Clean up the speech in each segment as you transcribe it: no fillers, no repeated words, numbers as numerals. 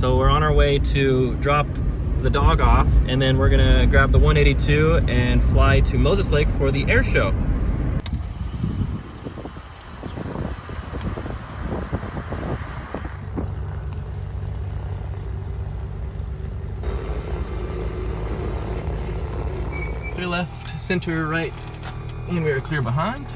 So we're on our way to drop the dog off, and then we're gonna grab the 182 and fly to Moses Lake for the air show. Clear left, center right, and we are clear behind.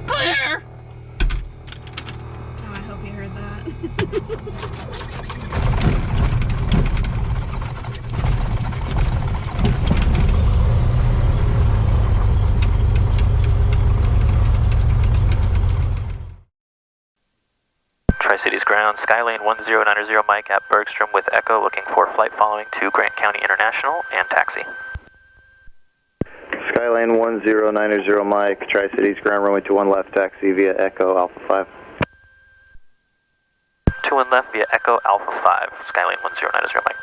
Clear! Oh, I hope you heard that. Tri-Cities ground, Skylane 1090 Mike at Bergstrom with Echo, looking for flight following to Grant County International and taxi. Skylane 1090 Mike, Tri-Cities ground, runway 21 left, taxi via Echo Alpha 5. 21 left via Echo Alpha 5, Skylane 1090 Mike.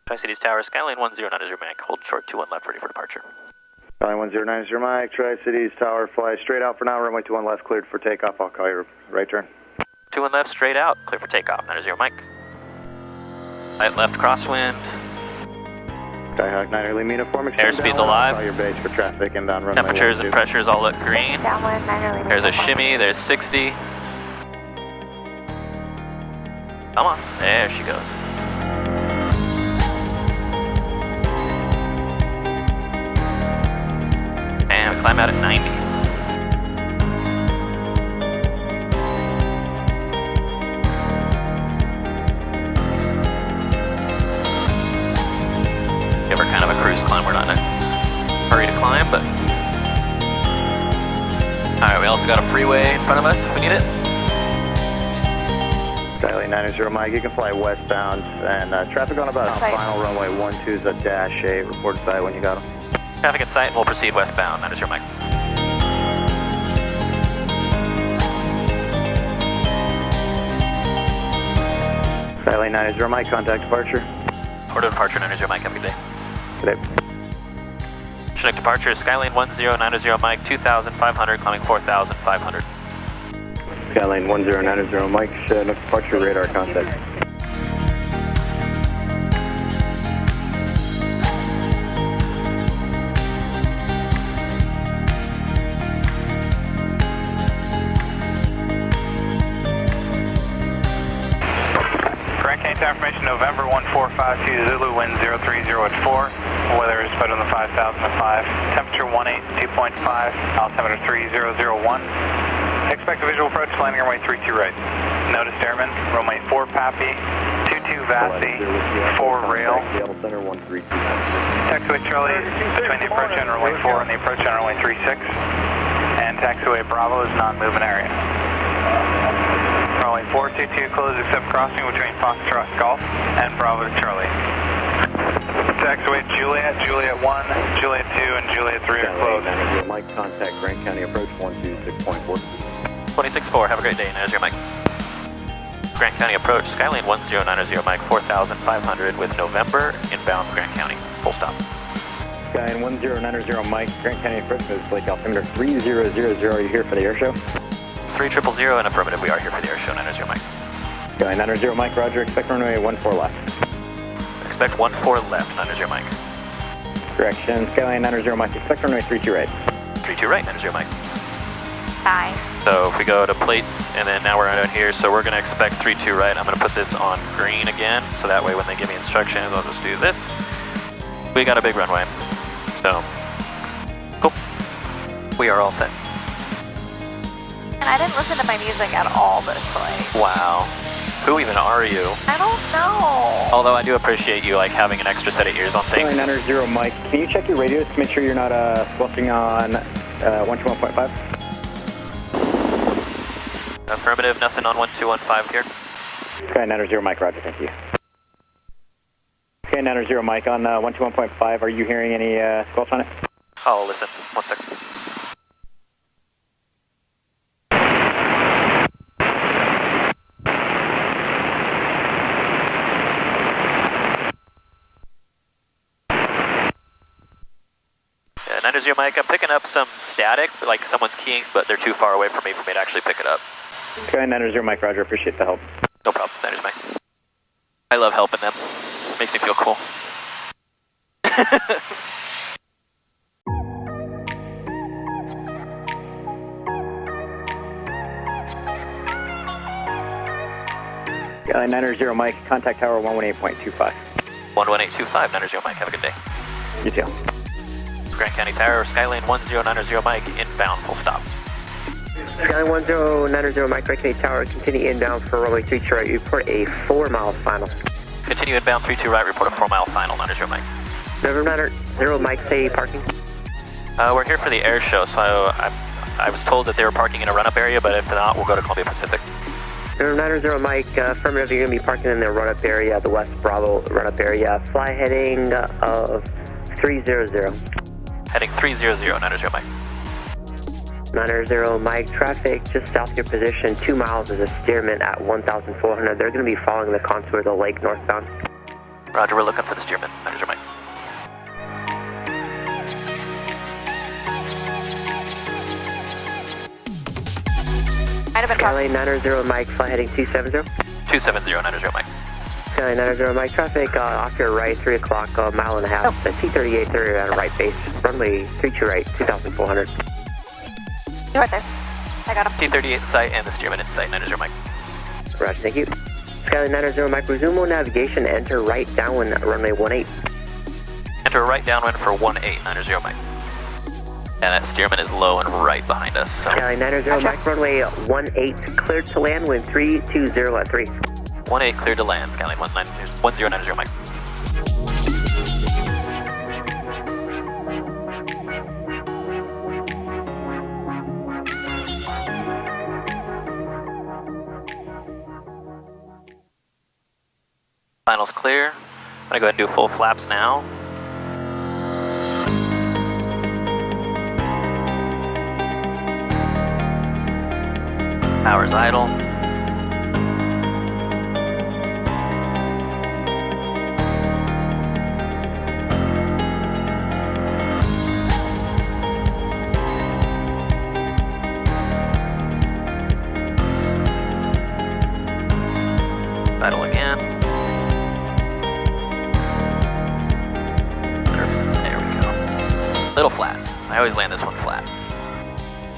Tri-Cities Tower, Skylane 1090 Mike, hold short 21 left, ready for departure. Skylane 1090 Mike, Tri-Cities Tower, fly straight out for now, runway 21 left, cleared for takeoff, I'll call you right turn. 21 left, straight out, clear for takeoff, 90 Mike. Right left crosswind. Skyhawk 9 early uniform, Airspeed's alive. Call your base for traffic, inbound runway Temperatures and pressures all look green. Downwind 9 early. There's a shimmy, there's 60. Come on, there she goes. And we climb out at 90. Give her kind of a cruise climb, we're not in a hurry to climb, but... Alright, we also got a freeway in front of us if we need it. Skylane 90 Mike, you can fly westbound, and traffic on about final runway 12 is a -8, report to sight when you got them. Traffic in sight, and we'll proceed westbound, 90 Mike. Skylane 90 Mike, contact departure. Order of departure, 90 Mike, have a good day. Good day. Chinook departure, Skylane 1090 Mike, 2,500, climbing 4,500. Skylane 1090 Mike, Chinook departure, radar contact. Grant County Information, November 1452 Zulu, wind 030 at 4. Weather is better than the 5000 at 5. Temperature 182.5, altimeter 3001. Expect a visual approach, landing runway 32 right. Notice airman, runway 4 Pappy, 22 Vassy, 4 rail. Taxiway Charlie between the approach and runway 4 and the approach on runway 36. And taxiway Bravo is non-moving area. Runway 422 closed except crossing between Foxtrot Golf and Bravo to Charlie. Taxiway Juliet, Juliet 1, Juliet 2, and Juliet 3 are closed. Mike, contact Grant County approach 126.4. 26.4, have a great day, 90 Mike. Grant County approach, Skylane 1090 Mike, 4,500 with November, inbound Grant County, full stop. Skylane 1090 Mike, Grant County approach, Lake altimeter 3000, are you here for the air show? 3000 and affirmative, we are here for the air show, 90 Mike. Skylane 90 Mike, roger, expect runway 14 left. Expect 14 left, 90 Mike. Correction, Skylane 90 Mike, expect runway 32 right. 32 right, 90 Mike. Nice. So if we go to plates, and then now we're down here, so we're going to expect 32 right. I'm going to put this on green again, so that way when they give me instructions, I'll just do this. We got a big runway, so cool. We are all set. And I didn't listen to my music at all this flight. Wow. Who even are you? I don't know. Although I do appreciate you like having an extra set of ears on things. 990 Mike, can you check your radios to make sure you're not squelching on 121.5? Affirmative, nothing on 1215 here. Okay, 990 Mike, roger, thank you. Okay, 990 Mike, on 121.5, are you hearing any squelch on it? I'll listen, 1 second. Yeah, 990 Mike, I'm picking up some static, like someone's keying, but they're too far away from me to actually pick it up. Skyline 90 Mike, roger, appreciate the help. No problem, 90 Mike. I love helping them. Makes me feel cool. Skyline 90 Mike, contact tower 118.25. 11825, 90 Mike, have a good day. You too. Grand County Tower, Skyline 1090 Mike, inbound, full stop. Skyline 1090 Mike, Grand County Tower, continue inbound for runway 32 right, report a 4-mile final. Continue inbound 32 right, report a 4-mile final, 90 Mike. November 90 Mike, say parking. We're here for the air show, so I was told that they were parking in a run-up area, but if not, we'll go to Columbia Pacific. November 90 Mike, affirmative, you're going to be parking in the run-up area, the West Bravo run-up area. Fly heading of 300. Heading 300, 90 Mike. 90 Mike, traffic just south of your position, 2 miles is a steerman at 1,400. They're going to be following the contour of the lake northbound. Roger, we're looking for the steerman, 90 Mike. Skyline 90 Mike, fly heading 270. 270, 90 Mike. Skyline 90 Mike, traffic off your right, 3 o'clock, a mile and a half. The T-38 30 on right base, runway 32 right, 2,400. You're right there. I got him. T-38 in sight and the steerman in sight, 90 Mike. Roger, thank you. Skyline 90 Mike, resume navigation, enter right downwind, runway 18. Enter right downwind for 18, 90 Mike. And that steerman is low and right behind us. So. Skyline 90 Mike, runway 18, cleared to land, wind 320 at 3. 18 cleared to land, Skyline 1090 Mike. Finals clear. I'm gonna go ahead and do full flaps now. Power's idle. Idle again. There we go. Little flat. I always land this one flat.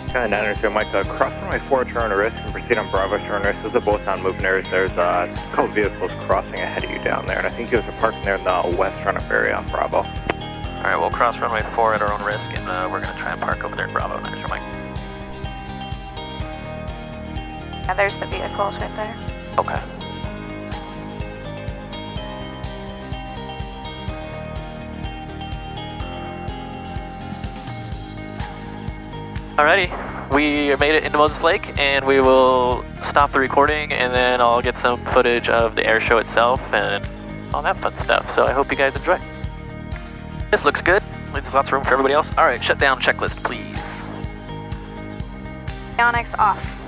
Skyline 90 Mike, cross runway 4, turn risk, and proceed on Bravo, turn risk. Those are both on moving areas. There's a couple vehicles crossing ahead of you down there, and I think you guys are parking there in the west run-up area on Bravo. Alright, we'll cross runway 4 at our own risk, and we're going to try and park over there in Bravo, 90 Mike. Yeah, there's the vehicles right there. Okay. Alrighty, we made it into Moses Lake, and we will stop the recording, and then I'll get some footage of the air show itself and all that fun stuff. So I hope you guys enjoy. This looks good. Leaves lots of room for everybody else. Alright, shut down checklist, please. Avionics off.